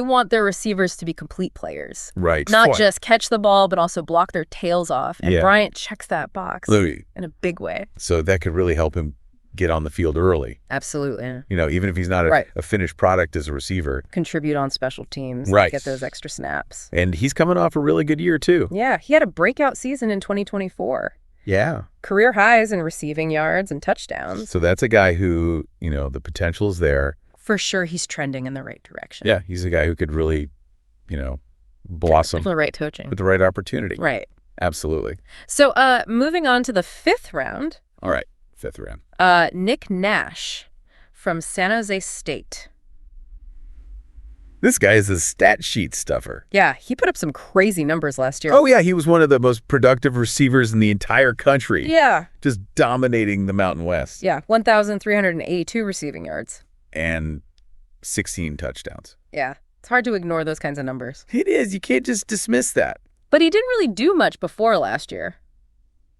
They want their receivers to be complete players. Right. Not just catch the ball, but also block their tails off. And Yeah. Bryant checks that box Louis. in a big way. So that could really help him get on the field early. Absolutely. You know, even if he's not a finished product as a receiver. Contribute on special teams. Right. Get those extra snaps. And he's coming off a really good year, too. Yeah. He had a breakout season in 2024. Yeah. Career highs in receiving yards and touchdowns. So that's a guy who, you know, the potential's there. For sure, he's trending in the right direction. Yeah. He's a guy who could really, you know, blossom. With the right coaching. With the right opportunity. Right. Absolutely. So moving on to the 5th round. All right. 5th round. Nick Nash from San Jose State. This guy is a stat sheet stuffer. Yeah, he put up some crazy numbers last year. Oh, yeah. He was one of the most productive receivers in the entire country. Yeah. Just dominating the Mountain West. Yeah, 1,382 receiving yards. And 16 touchdowns. Yeah, it's hard to ignore those kinds of numbers. It is. You can't just dismiss that. But he didn't really do much before last year.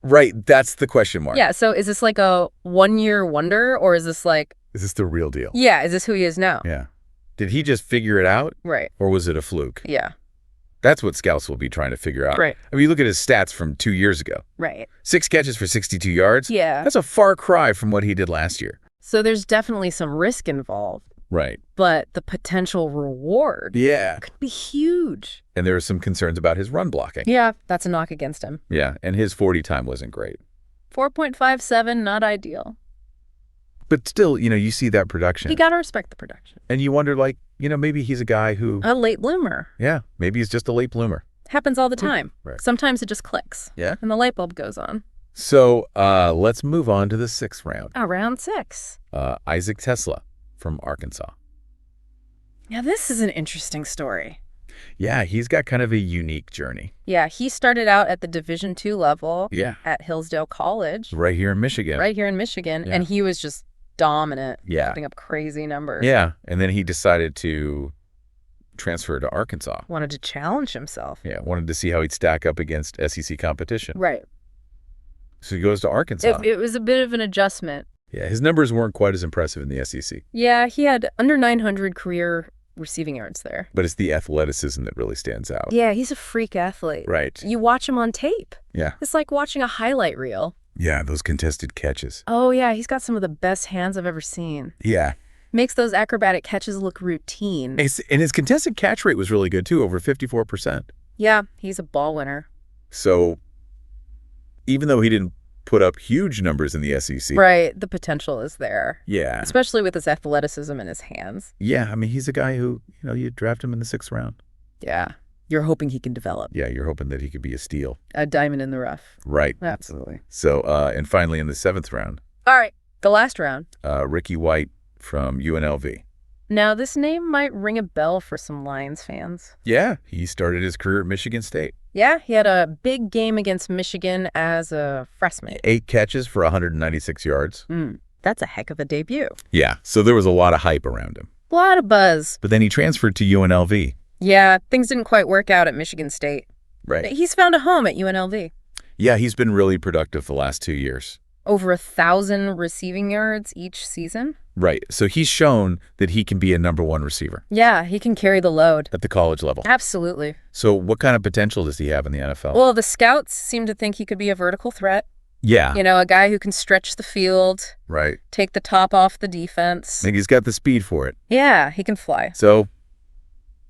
Right. That's the question mark. Yeah, so is this like a one-year wonder, or is this like... Is this the real deal? Yeah, is this who he is now? Yeah. Did he just figure it out? Right. Or was it a fluke? Yeah. That's what scouts will be trying to figure out. Right. I mean, you look at his stats from 2 years ago. Right. 6 catches for 62 yards. Yeah. That's a far cry from what he did last year. So there's definitely some risk involved. Right. But the potential reward could be huge. And there are some concerns about his run blocking. Yeah, that's a knock against him. Yeah, and his 40 time wasn't great. 4.57, not ideal. But still, you know, you see that production. You got to respect the production. And you wonder, like, you know, maybe he's a guy who... A late bloomer. Yeah, maybe he's just a late bloomer. Happens all the time. Right. Sometimes it just clicks. Yeah. And the light bulb goes on. So let's move on to the 6th round. Round 6. Isaac Tesla from Arkansas. Now, this is an interesting story. Yeah, he's got kind of a unique journey. Yeah, he started out at the Division II level at Hillsdale College. Right here in Michigan. Right here in Michigan. Yeah. And he was just dominant. Yeah. Putting up crazy numbers. Yeah, and then he decided to transfer to Arkansas. Wanted to challenge himself. Yeah, wanted to see how he'd stack up against SEC competition. Right. So he goes to Arkansas. It was a bit of an adjustment. Yeah, his numbers weren't quite as impressive in the SEC. Yeah, he had under 900 career receiving yards there. But it's the athleticism that really stands out. Yeah, he's a freak athlete. Right. You watch him on tape. Yeah. It's like watching a highlight reel. Yeah, those contested catches. Oh, yeah, he's got some of the best hands I've ever seen. Yeah. Makes those acrobatic catches look routine. And his contested catch rate was really good, too, over 54%. Yeah, he's a ball winner. So even though he didn't put up huge numbers in the SEC. Right, the potential is there. Yeah. Especially with his athleticism and his hands. Yeah, I mean, he's a guy who, you know, you draft him in the 6th round. Yeah. You're hoping he can develop. Yeah, you're hoping that he could be a steal. A diamond in the rough. Right. Absolutely. So, and finally in the 7th round. All right, the last round. Ricky White from UNLV. Now, this name might ring a bell for some Lions fans. Yeah, he started his career at Michigan State. Yeah, he had a big game against Michigan as a freshman. 8 catches for 196 yards. That's a heck of a debut. Yeah, so there was a lot of hype around him. A lot of buzz. But then he transferred to UNLV. Yeah, things didn't quite work out at Michigan State. Right. He's found a home at UNLV. Yeah, he's been really productive the last 2 years. Over 1,000 receiving yards each season. Right. So he's shown that he can be a #1 receiver. Yeah, he can carry the load. At the college level. Absolutely. So what kind of potential does he have in the NFL? Well, the scouts seem to think he could be a vertical threat. Yeah. You know, a guy who can stretch the field. Right. Take the top off the defense. I think he's got the speed for it. Yeah, he can fly. So,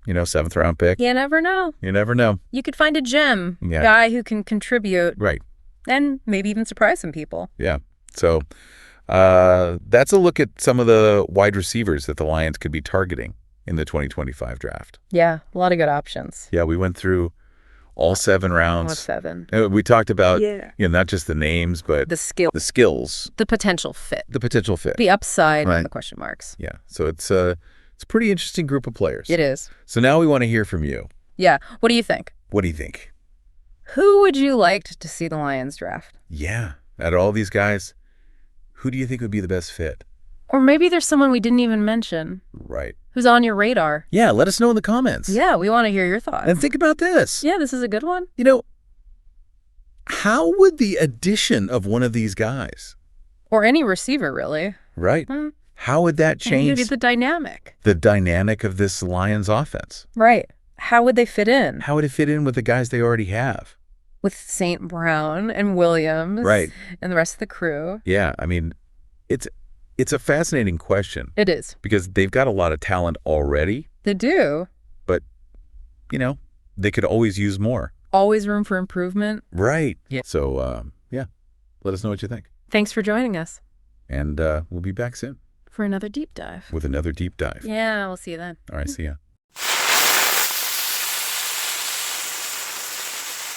you know, 7th round pick. You never know. You never know. You could find a gem. Yeah. Guy who can contribute. Right. And maybe even surprise some people. Yeah. So that's a look at some of the wide receivers that the Lions could be targeting in the 2025 draft. Yeah, a lot of good options. Yeah, we went through all 7 rounds. All 7. We talked about, you know, not just the names, but the skills, the potential fit, the potential fit, the upside, right. and the question marks. Yeah, so it's a pretty interesting group of players. It is. So now we want to hear from you. Yeah, what do you think? What do you think? Who would you like to see the Lions draft? Yeah, out of all these guys, who do you think would be the best fit? Or maybe there's someone we didn't even mention. Right. Who's on your radar? Yeah, let us know in the comments. Yeah, we want to hear your thoughts. And think about this. Yeah, this is a good one. You know, how would the addition of one of these guys, or any receiver really, right? How would that change the dynamic? The dynamic of this Lions offense? Right. How would they fit in? How would it fit in with the guys they already have? With St. Brown and Williams. Right. And the rest of the crew. Yeah. I mean, it's a fascinating question. It is. Because they've got a lot of talent already. They do. But, they could always use more. Always room for improvement. Right. Yeah. So, let us know what you think. Thanks for joining us. And we'll be back soon. For another deep dive. With another deep dive. Yeah, we'll see you then. All right, see ya.